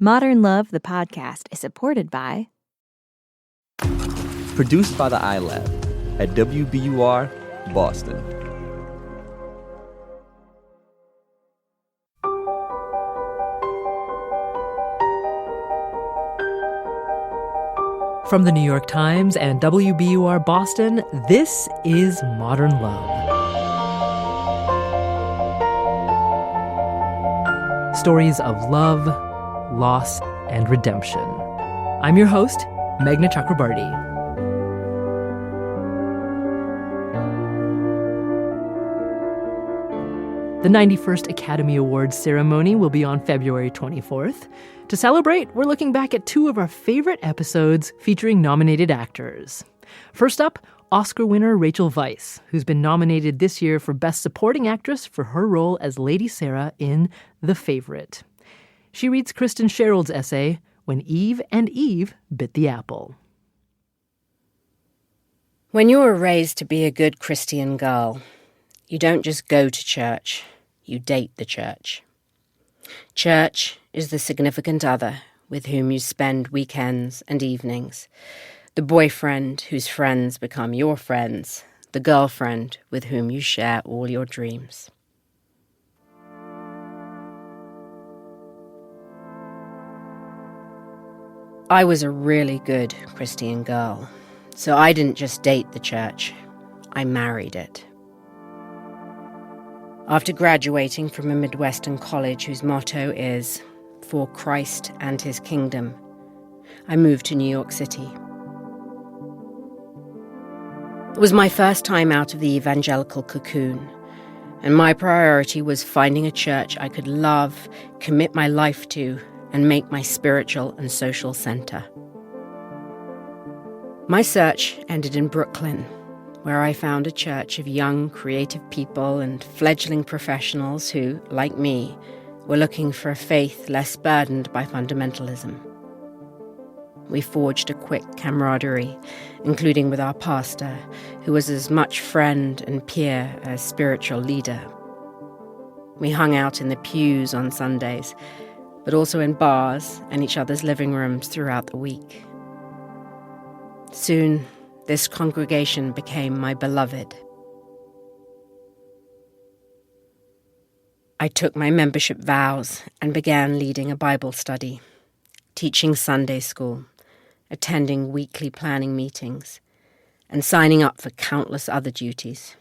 Modern Love, the podcast, is supported by... Produced by the iLab at WBUR, Boston. From the New York Times and WBUR Boston, this is Modern Love. Stories of love, loss, and redemption. I'm your host, Meghna Chakrabarty. The 91st Academy Awards ceremony will be on February 24th. To celebrate, we're looking back at two of our favorite episodes featuring nominated actors. First up, Oscar winner Rachel Weisz, who's been nominated this year for Best Supporting Actress for her role as Lady Sarah in The Favorite. She reads Kristen Sherrill's essay, When Eve and Eve Bit the Apple. When you are raised to be a good Christian girl, you don't just go to church, you date the church. Church is the significant other with whom you spend weekends and evenings, the boyfriend whose friends become your friends, the girlfriend with whom you share all your dreams. I was a really good Christian girl, so I didn't just date the church, I married it. After graduating from a Midwestern college whose motto is, For Christ and His Kingdom, I moved to New York City. It was my first time out of the evangelical cocoon, and my priority was finding a church I could love, commit my life to, and make my spiritual and social center. My search ended in Brooklyn, where I found a church of young, creative people and fledgling professionals who, like me, were looking for a faith less burdened by fundamentalism. We forged a quick camaraderie, including with our pastor, who was as much friend and peer as spiritual leader. We hung out in the pews on Sundays, but also in bars and each other's living rooms throughout the week. Soon, this congregation became my beloved. I took my membership vows and began leading a Bible study, teaching Sunday school, attending weekly planning meetings, and signing up for countless other duties.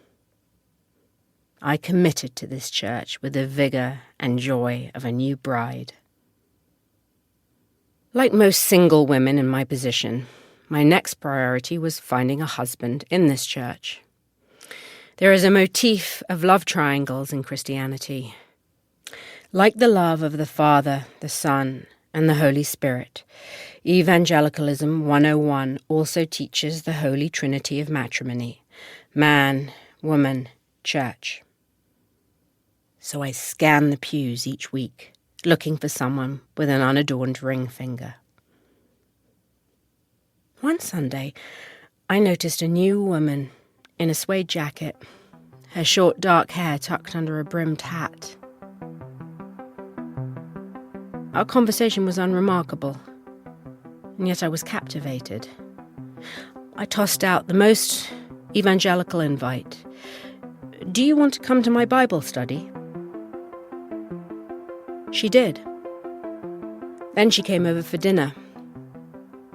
I committed to this church with the vigor and joy of a new bride. Like most single women in my position, my next priority was finding a husband in this church. There is a motif of love triangles in Christianity. Like the love of the Father, the Son, and the Holy Spirit, Evangelicalism 101 also teaches the Holy Trinity of matrimony: man, woman, church. So I scan the pews each week, looking for someone with an unadorned ring finger. One Sunday, I noticed a new woman in a suede jacket, her short dark hair tucked under a brimmed hat. Our conversation was unremarkable, and yet I was captivated. I tossed out the most evangelical invite. Do you want to come to my Bible study? She did. Then she came over for dinner.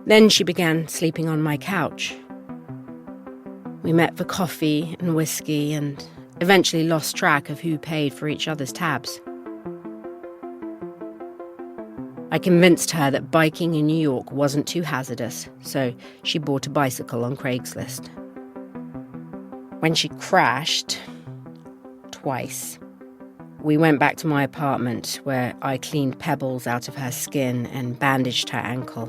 Then she began sleeping on my couch. We met for coffee and whiskey and eventually lost track of who paid for each other's tabs. I convinced her that biking in New York wasn't too hazardous, so she bought a bicycle on Craigslist. When she crashed, twice, we went back to my apartment where I cleaned pebbles out of her skin and bandaged her ankle.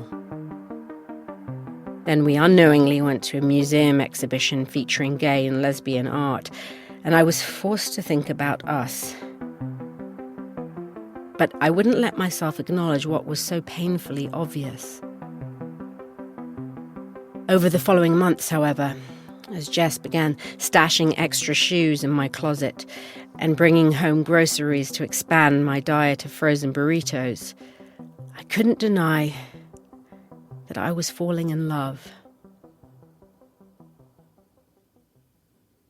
Then we unknowingly went to a museum exhibition featuring gay and lesbian art, and I was forced to think about us. But I wouldn't let myself acknowledge what was so painfully obvious. Over the following months, however, as Jess began stashing extra shoes in my closet and bringing home groceries to expand my diet of frozen burritos, I couldn't deny that I was falling in love.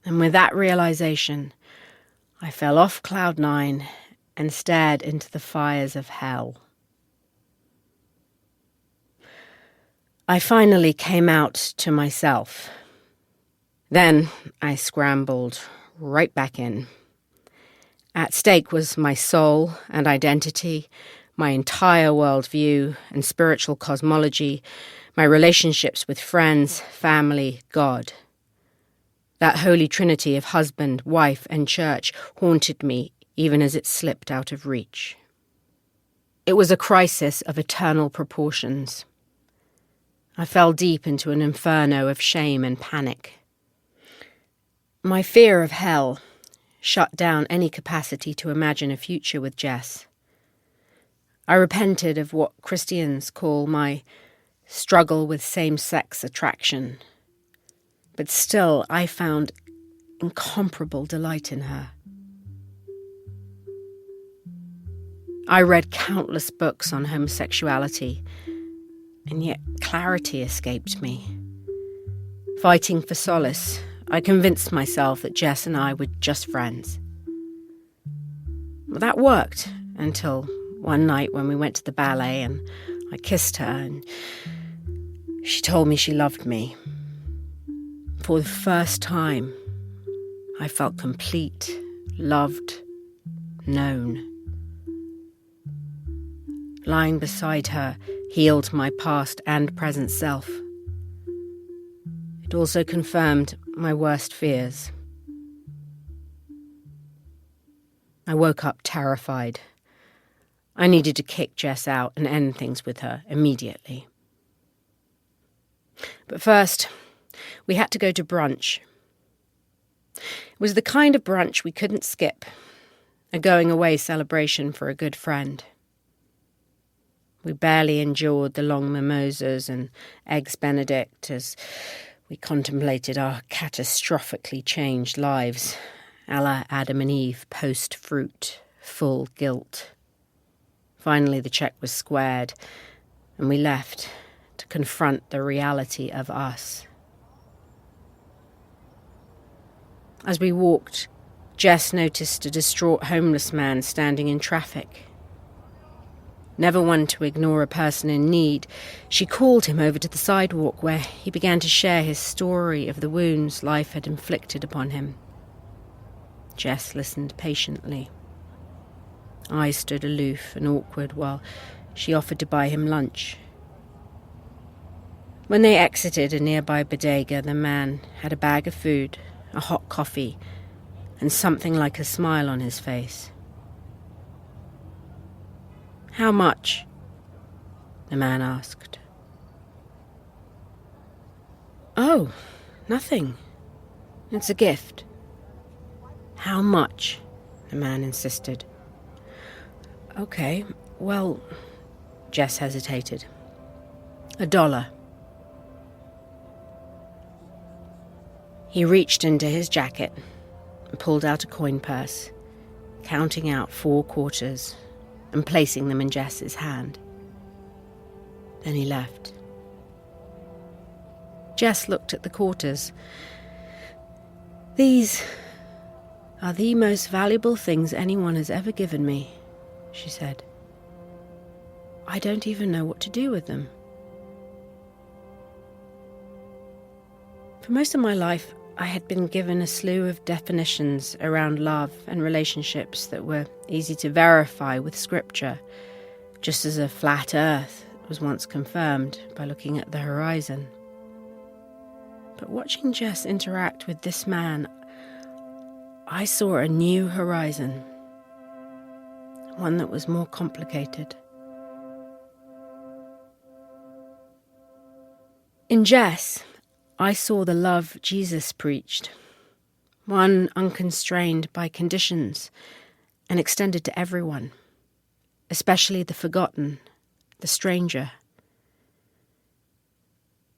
And with that realization, I fell off cloud 9 and stared into the fires of hell. I finally came out to myself. Then I scrambled right back in. At stake was my soul and identity, my entire worldview and spiritual cosmology, my relationships with friends, family, God. That holy trinity of husband, wife, and church haunted me even as it slipped out of reach. It was a crisis of eternal proportions. I fell deep into an inferno of shame and panic. My fear of hell shut down any capacity to imagine a future with Jess. I repented of what Christians call my struggle with same-sex attraction. But still, I found incomparable delight in her. I read countless books on homosexuality, and yet clarity escaped me. Fighting for solace, I convinced myself that Jess and I were just friends. Well, that worked until one night when we went to the ballet and I kissed her and she told me she loved me. For the first time, I felt complete, loved, known. Lying beside her healed my past and present self. It also confirmed my worst fears. I woke up terrified. I needed to kick Jess out and end things with her immediately. But first, we had to go to brunch. It was the kind of brunch we couldn't skip, a going-away celebration for a good friend. We barely endured the long mimosas and eggs Benedict as we contemplated our catastrophically changed lives, a la Adam and Eve post-fruit, full guilt. Finally, the check was squared, and we left to confront the reality of us. As we walked, Jess noticed a distraught homeless man standing in traffic. Never one to ignore a person in need, she called him over to the sidewalk where he began to share his story of the wounds life had inflicted upon him. Jess listened patiently. I stood aloof and awkward while she offered to buy him lunch. When they exited a nearby bodega, the man had a bag of food, a hot coffee, and something like a smile on his face. "How much?" the man asked. "Oh, nothing. It's a gift." "How much?" the man insisted. "Okay, well," Jess hesitated. $1. He reached into his jacket and pulled out a coin purse, counting out 4 quarters and placing them in Jess's hand. Then he left. Jess looked at the quarters. "These are the most valuable things anyone has ever given me," she said. "I don't even know what to do with them." For most of my life, I had been given a slew of definitions around love and relationships that were easy to verify with scripture, just as a flat earth was once confirmed by looking at the horizon. But watching Jess interact with this man, I saw a new horizon, one that was more complicated. In Jess, I saw the love Jesus preached, one unconstrained by conditions and extended to everyone, especially the forgotten, the stranger.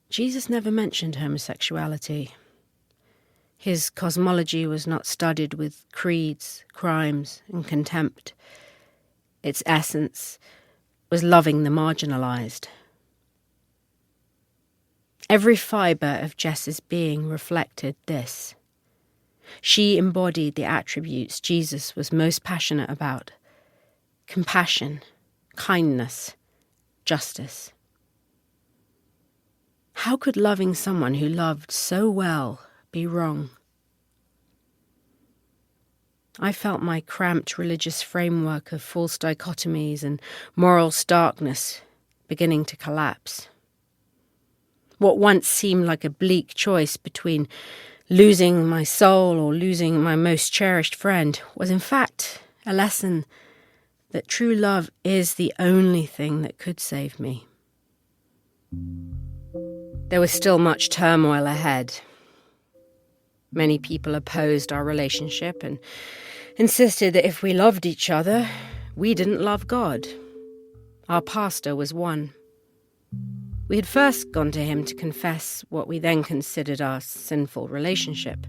Jesus never mentioned homosexuality. His cosmology was not studied with creeds, crimes, and contempt. Its essence, was loving the marginalised. Every fibre of Jess's being reflected this. She embodied the attributes Jesus was most passionate about: compassion, kindness, justice. How could loving someone who loved so well be wrong? I felt my cramped religious framework of false dichotomies and moral starkness beginning to collapse. What once seemed like a bleak choice between losing my soul or losing my most cherished friend was in fact a lesson that true love is the only thing that could save me. There was still much turmoil ahead. Many people opposed our relationship and insisted that if we loved each other, we didn't love God. Our pastor was one. We had first gone to him to confess what we then considered our sinful relationship.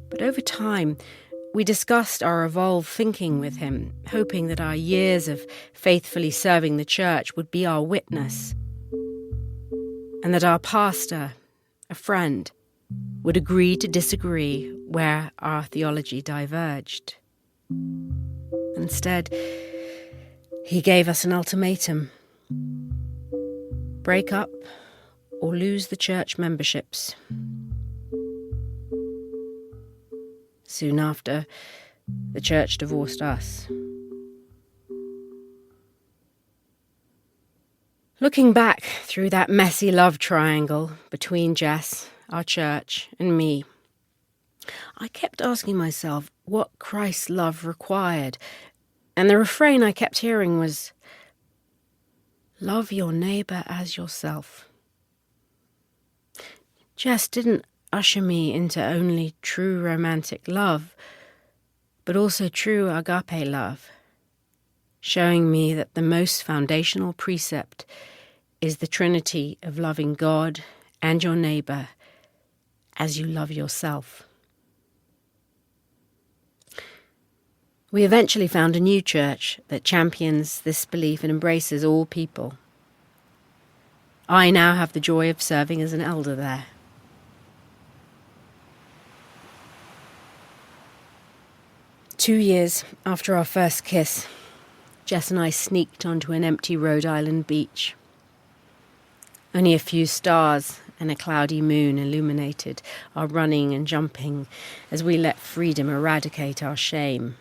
But over time, we discussed our evolved thinking with him, hoping that our years of faithfully serving the church would be our witness, and that our pastor, a friend, would agree to disagree where our theology diverged. Instead, he gave us an ultimatum: break up or lose the church memberships. Soon after, the church divorced us. Looking back through that messy love triangle between Jess, our church, and me, I kept asking myself what Christ's love required, and the refrain I kept hearing was, "Love your neighbour as yourself." Jess didn't usher me into only true romantic love, but also true agape love, showing me that the most foundational precept is the trinity of loving God and your neighbour as you love yourself. We eventually found a new church that champions this belief and embraces all people. I now have the joy of serving as an elder there. Two years after our first kiss, Jess and I sneaked onto an empty Rhode Island beach. Only a few stars and a cloudy moon illuminated our running and jumping as we let freedom eradicate our shame.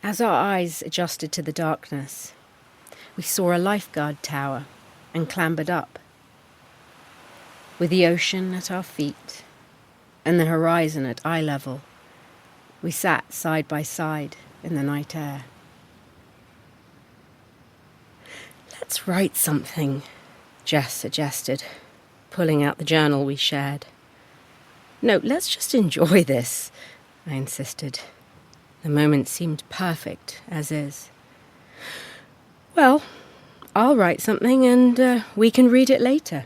As our eyes adjusted to the darkness, we saw a lifeguard tower and clambered up. With the ocean at our feet and the horizon at eye level, we sat side by side in the night air. "Let's write something," Jess suggested, pulling out the journal we shared. "No, let's just enjoy this," I insisted. The moment seemed perfect as is. "Well, I'll write something and we can read it later."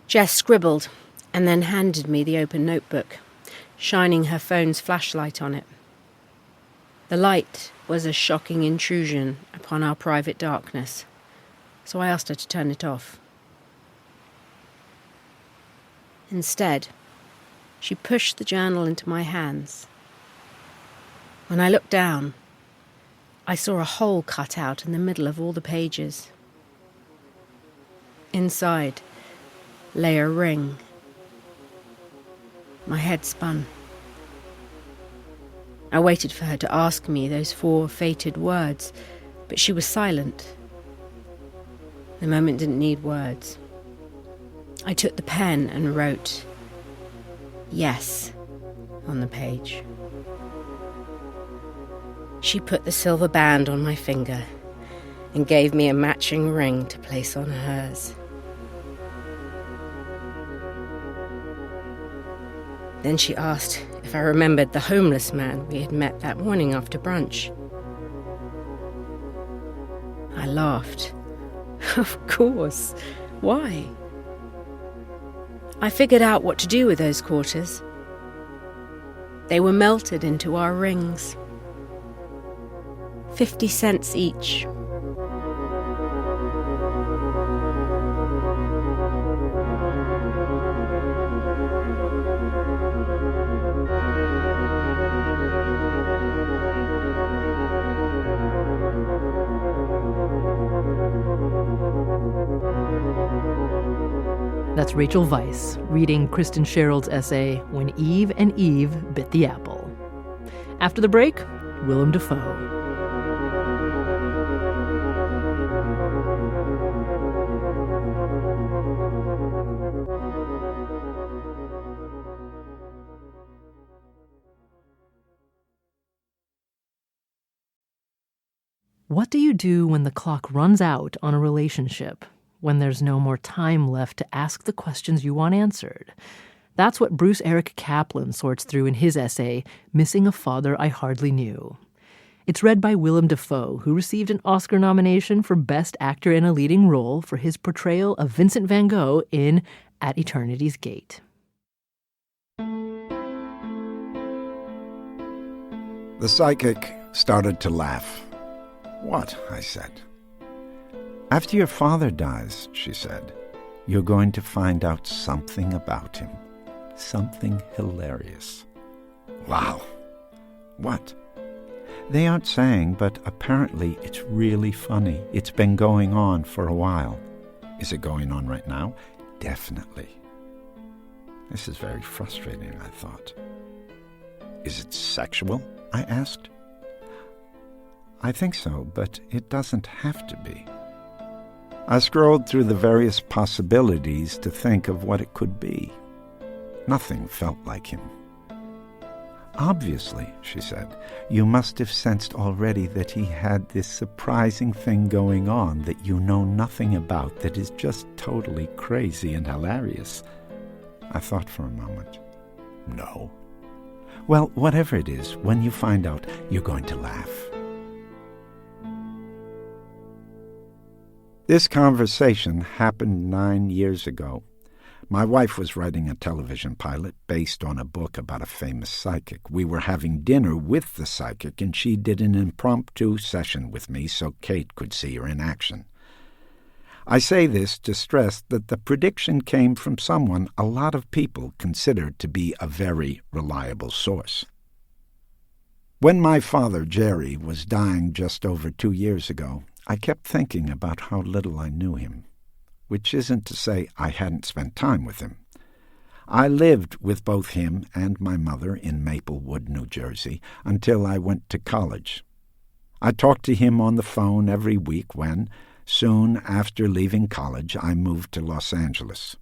Jess scribbled and then handed me the open notebook, shining her phone's flashlight on it. The light was a shocking intrusion upon our private darkness, so I asked her to turn it off. Instead, she pushed the journal into my hands. When I looked down, I saw a hole cut out in the middle of all the pages. Inside lay a ring. My head spun. I waited for her to ask me those 4 fated words, but she was silent. The moment didn't need words. I took the pen and wrote "Yes" on the page. She put the silver band on my finger and gave me a matching ring to place on hers. Then she asked if I remembered the homeless man we had met that morning after brunch. I laughed. Of course. Why? I figured out what to do with those quarters. They were melted into our rings. 50 cents each. That's Rachel Weisz reading Kristen Sherrill's essay, When Eve and Eve Bit the Apple. After the break, Willem Dafoe. What do you do when the clock runs out on a relationship? When there's no more time left to ask the questions you want answered? That's what Bruce Eric Kaplan sorts through in his essay, Missing a Father I Hardly Knew. It's read by Willem Dafoe, who received an Oscar nomination for Best Actor in a Leading Role for his portrayal of Vincent van Gogh in At Eternity's Gate. The psychic started to laugh. "What?" I said. "After your father dies," she said, "you're going to find out something about him. Something hilarious." "Wow. What?" "They aren't saying, but apparently it's really funny. It's been going on for a while." "Is it going on right now?" "Definitely." This is very frustrating, I thought. "Is it sexual?" I asked. "I think so, but it doesn't have to be." I scrolled through the various possibilities to think of what it could be. Nothing felt like him. "Obviously," she said, "you must have sensed already that he had this surprising thing going on that you know nothing about that is just totally crazy and hilarious." I thought for a moment. "No." "Well, whatever it is, when you find out, you're going to laugh." This conversation happened 9 years ago. My wife was writing a television pilot based on a book about a famous psychic. We were having dinner with the psychic, and she did an impromptu session with me so Kate could see her in action. I say this to stress that the prediction came from someone a lot of people considered to be a very reliable source. When my father, Jerry, was dying just over 2 years ago, I kept thinking about how little I knew him, which isn't to say I hadn't spent time with him. I lived with both him and my mother in Maplewood, New Jersey, until I went to college. I talked to him on the phone every week when, soon after leaving college, I moved to Los Angeles.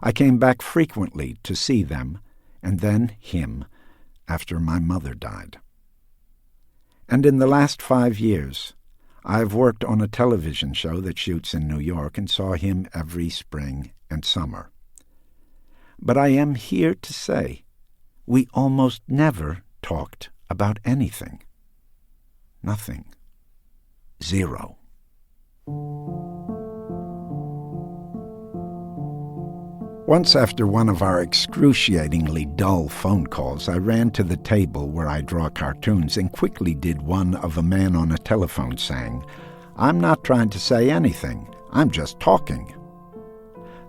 I came back frequently to see them, and then him, after my mother died. And in the last 5 years, I've worked on a television show that shoots in New York and saw him every spring and summer. But I am here to say we almost never talked about anything. Nothing. Zero. Once after one of our excruciatingly dull phone calls, I ran to the table where I draw cartoons and quickly did one of a man on a telephone saying, "I'm not trying to say anything, I'm just talking."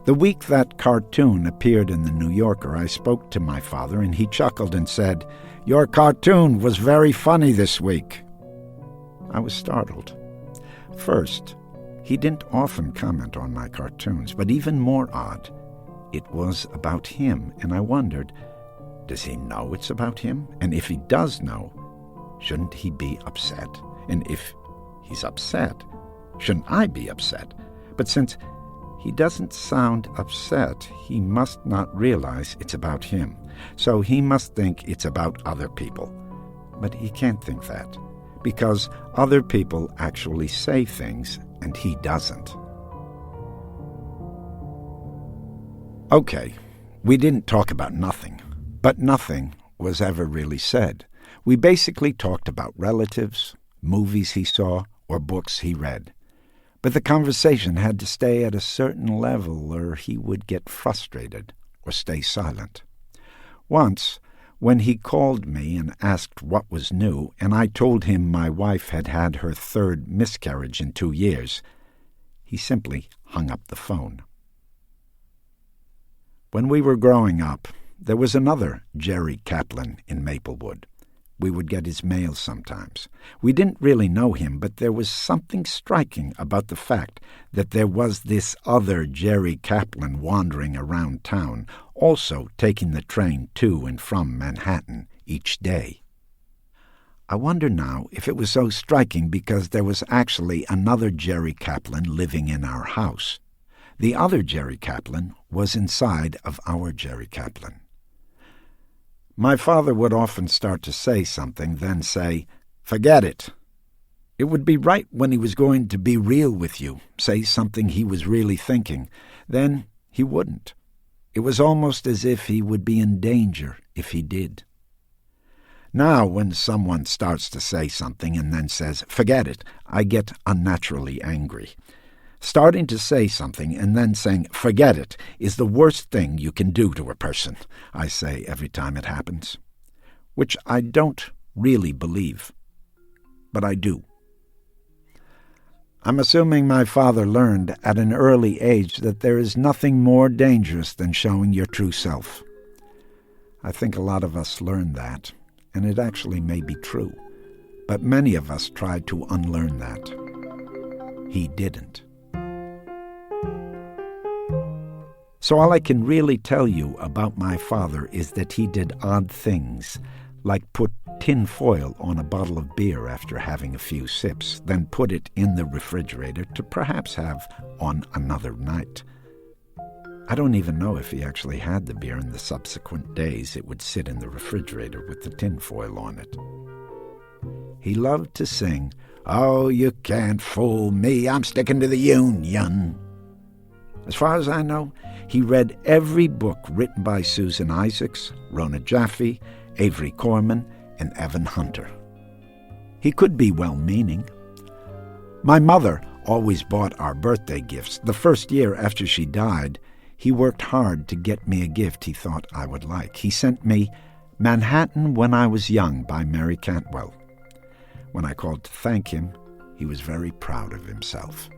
The week that cartoon appeared in the New Yorker, I spoke to my father and he chuckled and said, "Your cartoon was very funny this week." I was startled. First, he didn't often comment on my cartoons, but even more odd, it was about him, and I wondered, does he know it's about him? And if he does know, shouldn't he be upset? And if he's upset, shouldn't I be upset? But since he doesn't sound upset, he must not realize it's about him. So he must think it's about other people. But he can't think that, because other people actually say things, and he doesn't. Okay, we didn't talk about nothing, but nothing was ever really said. We basically talked about relatives, movies he saw, or books he read. But the conversation had to stay at a certain level or he would get frustrated or stay silent. Once, When he called me and asked what was new, and I told him my wife had had her third miscarriage in 2 years, he simply hung up the phone. When we were growing up, there was another Jerry Kaplan in Maplewood. We would get his mail sometimes. We didn't really know him, but there was something striking about the fact that there was this other Jerry Kaplan wandering around town, also taking the train to and from Manhattan each day. I wonder now if it was so striking because there was actually another Jerry Kaplan living in our house. The other Jerry Kaplan was inside of our Jerry Kaplan. My father would often start to say something, then say, "Forget it." It would be right when he was going to be real with you, say something he was really thinking. Then he wouldn't. It was almost as if he would be in danger if he did. Now, when someone starts to say something and then says, "Forget it," I get unnaturally angry. Starting to say something and then saying, "Forget it," is the worst thing you can do to a person, I say every time it happens. Which I don't really believe, but I do. I'm assuming my father learned at an early age that there is nothing more dangerous than showing your true self. I think a lot of us learn that, and it actually may be true, but many of us tried to unlearn that. He didn't. So all I can really tell you about my father is that he did odd things, like put tin foil on a bottle of beer after having a few sips, then put it in the refrigerator to perhaps have on another night. I don't even know if he actually had the beer in the subsequent days. It would sit in the refrigerator with the tin foil on it. He loved to sing, "Oh, you can't fool me, I'm sticking to the Union." As far as I know, he read every book written by Susan Isaacs, Rona Jaffe, Avery Corman, and Evan Hunter. He could be well-meaning. My mother always bought our birthday gifts. The first year after she died, he worked hard to get me a gift he thought I would like. He sent me Manhattan When I Was Young by Mary Cantwell. When I called to thank him, he was very proud of himself.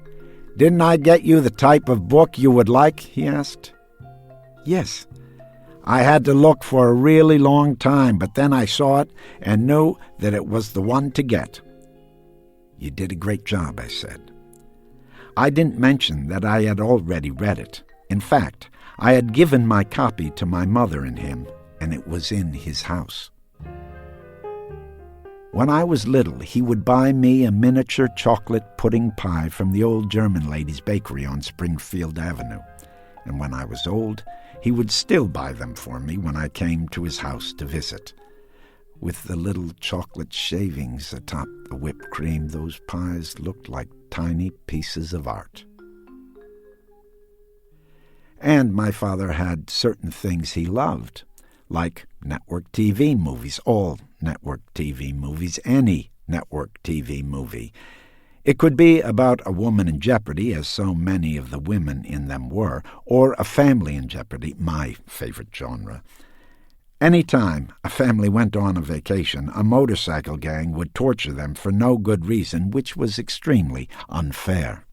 "Didn't I get you the type of book you would like?" he asked. "Yes. I had to look for a really long time, but then I saw it and knew that it was the one to get." "You did a great job," I said. I didn't mention that I had already read it. In fact, I had given my copy to my mother and him, and it was in his house. When I was little, he would buy me a miniature chocolate pudding pie from the old German lady's bakery on Springfield Avenue. And when I was old, he would still buy them for me when I came to his house to visit. With the little chocolate shavings atop the whipped cream, those pies looked like tiny pieces of art. And my father had certain things he loved, like network TV movies, all network TV movies, any network TV movie. It could be about a woman in jeopardy, as so many of the women in them were, or a family in jeopardy, my favorite genre. Any time a family went on a vacation, a motorcycle gang would torture them for no good reason, which was extremely unfair.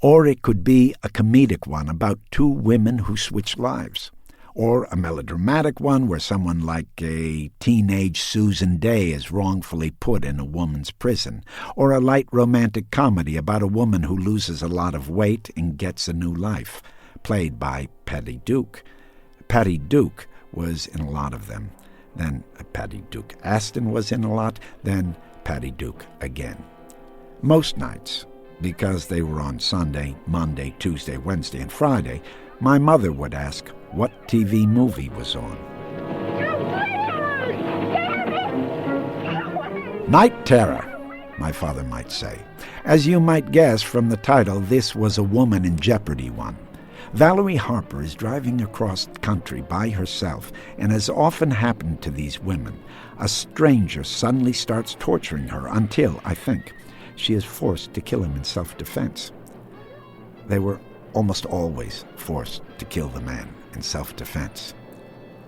Or it could be a comedic one about two women who switched lives. Or a melodramatic one where someone like a teenage Susan Day is wrongfully put in a woman's prison. Or a light romantic comedy about a woman who loses a lot of weight and gets a new life, played by Patty Duke. Patty Duke was in a lot of them. Then Patty Duke Aston was in a lot, then Patty Duke again. Most nights, because they were on Sunday, Monday, Tuesday, Wednesday, and Friday, my mother would ask what TV movie was on. Night Terror, my father might say. As you might guess from the title, this was a woman in jeopardy one. Valerie Harper is driving across country by herself, and as often happened to these women, a stranger suddenly starts torturing her until, I think, she is forced to kill him in self-defense. They were almost always forced to kill the man in self-defense.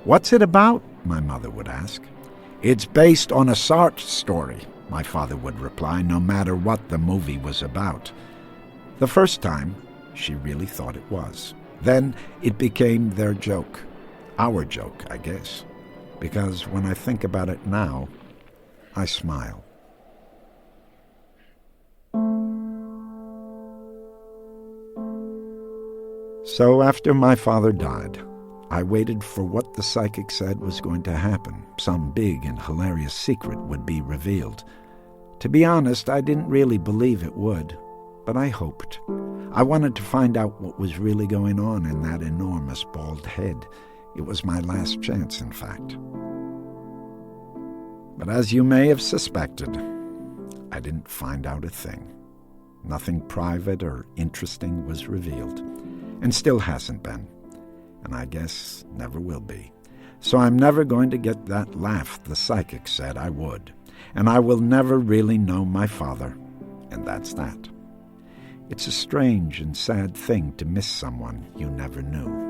"What's it about?" my mother would ask. "It's based on a short story," my father would reply, no matter what the movie was about. The first time, she really thought it was. Then it became their joke. Our joke, I guess. Because when I think about it now, I smile. So after my father died, I waited for what the psychic said was going to happen. Some big and hilarious secret would be revealed. To be honest, I didn't really believe it would, but I hoped. I wanted to find out what was really going on in that enormous bald head. It was my last chance, in fact. But as you may have suspected, I didn't find out a thing. Nothing private or interesting was revealed, and still hasn't been, and I guess never will be. So I'm never going to get that laugh the psychic said I would, and I will never really know my father, and that's that. It's a strange and sad thing to miss someone you never knew.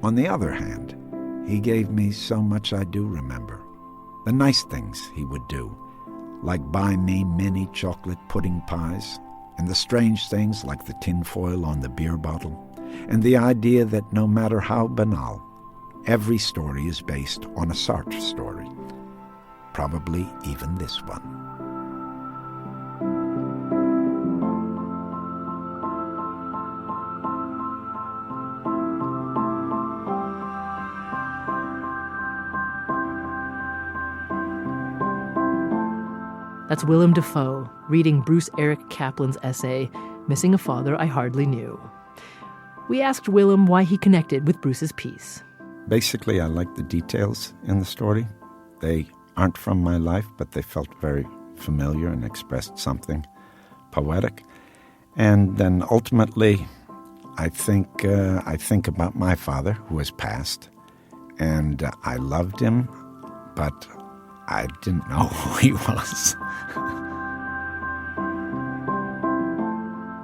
On the other hand, he gave me so much I do remember. The nice things he would do, like buy me many chocolate pudding pies, and the strange things like the tinfoil on the beer bottle, and the idea that no matter how banal, every story is based on a Sartre story. Probably even this one. That's Willem Dafoe reading Bruce Eric Kaplan's essay, Missing a Father I Hardly Knew. We asked Willem why he connected with Bruce's piece. Basically, I like the details in the story. They aren't from my life, but they felt very familiar and expressed something poetic. And then ultimately, I think about my father, who has passed, and I loved him, but I didn't know who he was.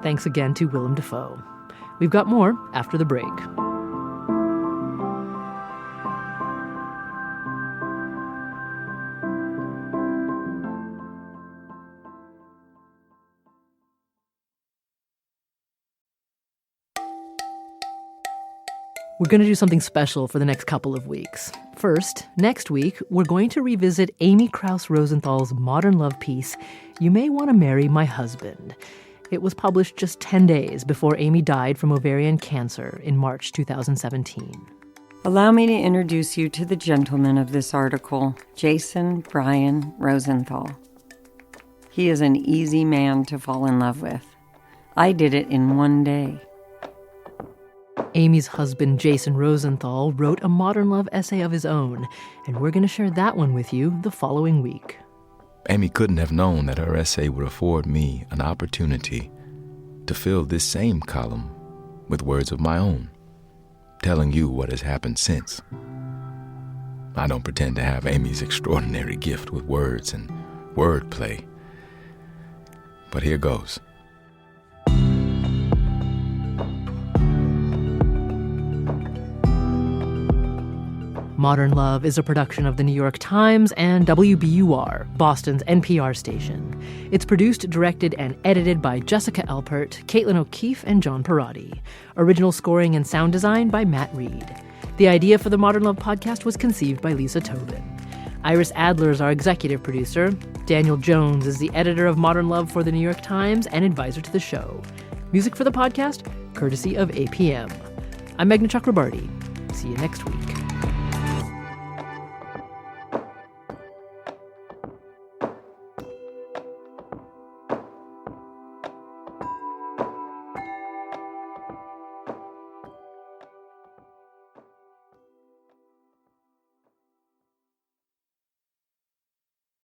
Thanks again to Willem Dafoe. We've got more after the break. We're going to do something special for the next couple of weeks. First, next week, we're going to revisit Amy Krauss Rosenthal's modern love piece, You May Want to Marry My Husband. It was published just 10 days before Amy died from ovarian cancer in March 2017. Allow me to introduce you to the gentleman of this article, Jason Brian Rosenthal. He is an easy man to fall in love with. I did it in one day. Amy's husband, Jason Rosenthal, wrote a modern love essay of his own, and we're going to share that one with you the following week. Amy couldn't have known that her essay would afford me an opportunity to fill this same column with words of my own, telling you what has happened since. I don't pretend to have Amy's extraordinary gift with words and wordplay, but here goes. Modern Love is a production of The New York Times and WBUR, Boston's NPR station. It's produced, directed, and edited by Jessica Alpert, Caitlin O'Keefe, and John Perotti. Original scoring and sound design by Matt Reed. The idea for the Modern Love podcast was conceived by Lisa Tobin. Iris Adler is our executive producer. Daniel Jones is the editor of Modern Love for The New York Times and advisor to the show. Music for the podcast, courtesy of APM. I'm Meghna Chakrabarti. See you next week.